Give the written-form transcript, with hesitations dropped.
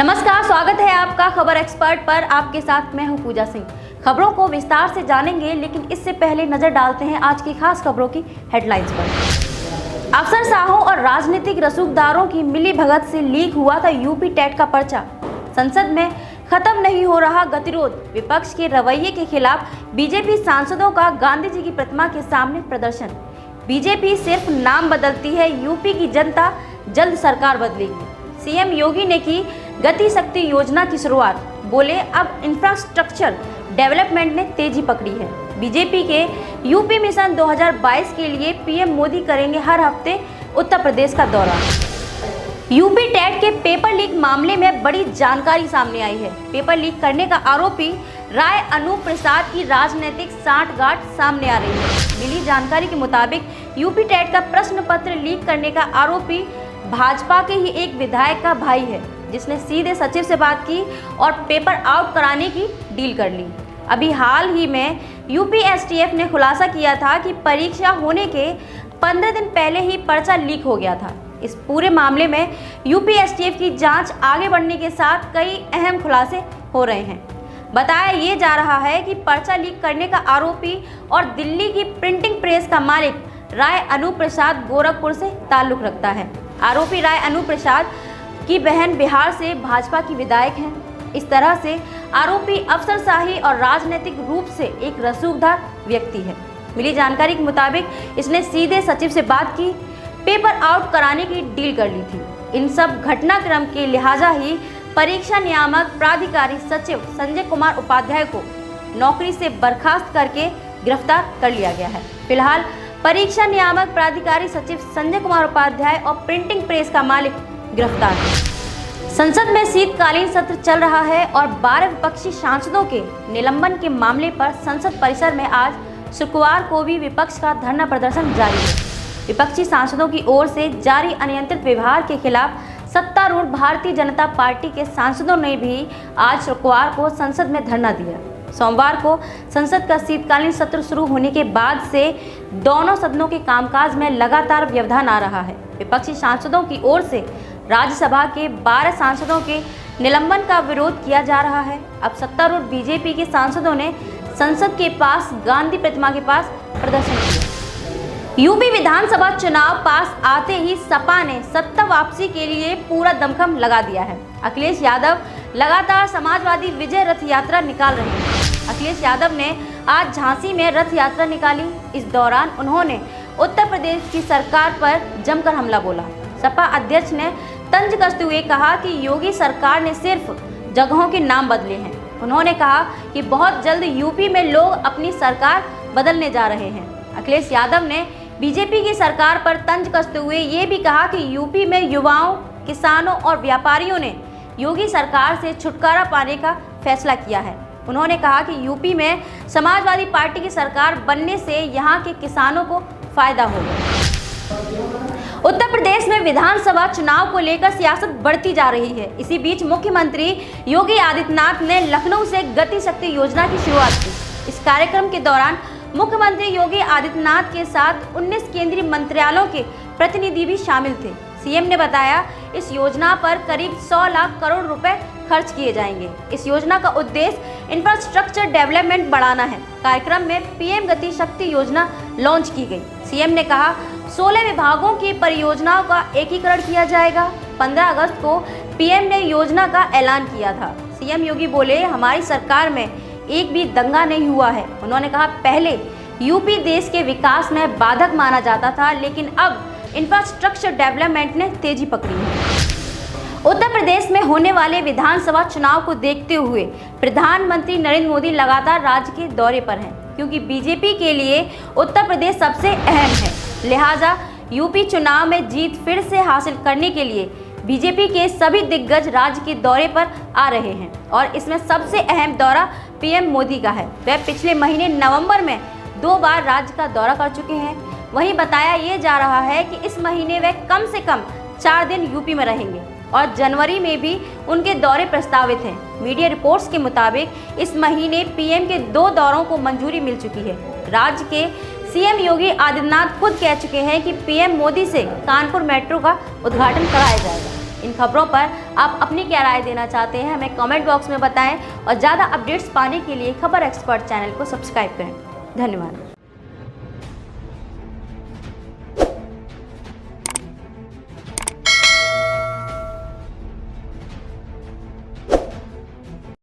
नमस्कार, स्वागत है आपका खबर एक्सपर्ट पर। आपके साथ मैं हूं पूजा सिंह। खबरों को विस्तार से जानेंगे, लेकिन इससे पहले नजर डालते हैं आज की खास खबरों की हेडलाइंस पर। अफसरशाहों और राजनीतिक रसूखदारों की मिलीभगत से लीक हुआ था यूपी टेट का पर्चा। संसद में खत्म नहीं हो रहा गतिरोध। विपक्ष के रवैये के खिलाफ बीजेपी सांसदों का गांधी जी की प्रतिमा के सामने प्रदर्शन। बीजेपी सिर्फ नाम बदलती है, यूपी की जनता जल्द सरकार बदलेगी। सीएम योगी ने की गति शक्ति योजना की शुरुआत, बोले अब इंफ्रास्ट्रक्चर डेवलपमेंट ने तेजी पकड़ी है। बीजेपी के यूपी मिशन 2022 के लिए पीएम मोदी करेंगे हर हफ्ते उत्तर प्रदेश का दौरा। यूपी टेट के पेपर लीक मामले में बड़ी जानकारी सामने आई है। पेपर लीक करने का आरोपी राय अनूप प्रसाद की राजनीतिक सांठगांठ सामने आ रही है। मिली जानकारी के मुताबिक यूपी टेट का प्रश्न पत्र लीक करने का आरोपी भाजपा के ही एक विधायक का भाई है, जिसने सीधे सचिव से बात की और पेपर आउट कराने की डील कर ली। अभी हाल ही में यूपी एसटीएफ ने खुलासा किया था कि परीक्षा होने के 15 दिन पहले ही पर्चा लीक हो गया था। इस पूरे मामले में यूपी एसटीएफ की जांच आगे बढ़ने के साथ कई अहम खुलासे हो रहे हैं। बताया ये जा रहा है कि पर्चा लीक करने का आरोपी और दिल्ली की प्रिंटिंग प्रेस का मालिक राय अनूप प्रसाद गोरखपुर से ताल्लुक रखता है। आरोपी राय अनूप प्रसाद की बहन बिहार से भाजपा की विधायक हैं। इस तरह से आरोपी अफसरशाही और राजनीतिक रूप से एक रसूखदार व्यक्ति है। मिली जानकारी के मुताबिक इसने सीधे सचिव से बात की, पेपर आउट कराने की डील कर ली थी। इन सब घटनाक्रम के लिहाजा ही परीक्षा नियामक प्राधिकारी सचिव संजय कुमार उपाध्याय को नौकरी से बर्खास्त करके गिरफ्तार कर लिया गया है। फिलहाल परीक्षा नियामक प्राधिकारी सचिव संजय कुमार उपाध्याय और प्रिंटिंग प्रेस का मालिक गिरफ्तार है। संसद में शीतकालीन सत्र चल रहा है और 12 विपक्षी सांसदों के निलंबन के मामले पर संसद परिसर में आज शुक्रवार को भी विपक्ष का धरना प्रदर्शन जारी है। विपक्षी सांसदों की ओर से जारी अनियंत्रित व्यवहार के खिलाफ सत्तारूढ़ भारतीय जनता पार्टी के सांसदों ने भी आज शुक्रवार को संसद में धरना दिया। सोमवार को संसद का शीतकालीन सत्र शुरू होने के बाद से दोनों सदनों के कामकाज में लगातार व्यवधान आ रहा है। विपक्षी सांसदों की ओर से राज्यसभा के 12 सांसदों के निलंबन का विरोध किया जा रहा है। अब सत्तारूढ़ बीजेपी के सांसदों ने संसद के पास गांधी प्रतिमा के पास प्रदर्शन किया। यूपी विधानसभा चुनाव पास आते ही सपा ने सत्ता वापसी के लिए पूरा दमखम लगा दिया है। अखिलेश यादव लगातार समाजवादी विजय रथ यात्रा निकाल रहे हैं। अखिलेश यादव ने आज झांसी में रथ यात्रा निकाली। इस दौरान उन्होंने उत्तर प्रदेश की सरकार पर जमकर हमला बोला। सपा अध्यक्ष ने तंज कसते हुए कहा कि योगी सरकार ने सिर्फ जगहों के नाम बदले हैं। उन्होंने कहा कि बहुत जल्द यूपी में लोग अपनी सरकार बदलने जा रहे हैं। अखिलेश यादव ने बीजेपी की सरकार पर तंज कसते हुए ये भी कहा कि यूपी में युवाओं, किसानों और व्यापारियों ने योगी सरकार से छुटकारा पाने का फैसला किया है। उन्होंने कहा कि यूपी में समाजवादी पार्टी की सरकार बनने से यहां के किसानों को फायदा होगा। उत्तर प्रदेश में विधानसभा चुनाव को लेकर सियासत बढ़ती जा रही है। इसी बीच मुख्यमंत्री योगी आदित्यनाथ ने लखनऊ से गति शक्ति योजना की शुरुआत की। इस कार्यक्रम के दौरान मुख्यमंत्री योगी आदित्यनाथ के साथ 19 केंद्रीय मंत्रालयों के प्रतिनिधि भी शामिल थे। सीएम ने बताया इस योजना पर करीब 100 लाख करोड़ रुपए खर्च किए जाएंगे। इस योजना का उद्देश्य इंफ्रास्ट्रक्चर डेवलपमेंट बढ़ाना है। कार्यक्रम में पीएम गति शक्ति योजना लॉन्च की गई। सीएम ने कहा 16 विभागों की परियोजनाओं का एकीकरण किया जाएगा। 15 अगस्त को पीएम ने योजना का ऐलान किया था। सीएम योगी बोले हमारी सरकार में एक भी दंगा नहीं हुआ है। उन्होंने कहा पहले यूपी देश के विकास में बाधक माना जाता था, लेकिन अब इंफ्रास्ट्रक्चर डेवलपमेंट ने तेजी पकड़ी है। उत्तर प्रदेश में होने वाले विधानसभा चुनाव को देखते हुए प्रधानमंत्री नरेंद्र मोदी लगातार राज्य के दौरे पर हैं, क्योंकि बीजेपी के लिए उत्तर प्रदेश सबसे अहम है। लिहाजा यूपी चुनाव में जीत फिर से हासिल करने के लिए बीजेपी के सभी दिग्गज राज्य के दौरे पर आ रहे हैं और इसमें सबसे अहम दौरा पीएम मोदी का है। वह पिछले महीने नवंबर में 2 बार राज्य का दौरा कर चुके हैं। वहीं बताया ये जा रहा है कि इस महीने वे कम से कम 4 दिन यूपी में रहेंगे और जनवरी में भी उनके दौरे प्रस्तावित हैं। मीडिया रिपोर्ट्स के मुताबिक इस महीने पीएम के 2 दौरों को मंजूरी मिल चुकी है। राज्य के सीएम योगी आदित्यनाथ खुद कह चुके हैं कि पीएम मोदी से कानपुर मेट्रो का उद्घाटन कराया जाएगा। इन खबरों पर आप अपनी क्या राय देना चाहते हैं हमें कमेंट बॉक्स में बताएं और ज़्यादा अपडेट्स पाने के लिए खबर एक्सपर्ट चैनल को सब्सक्राइब करें। धन्यवाद।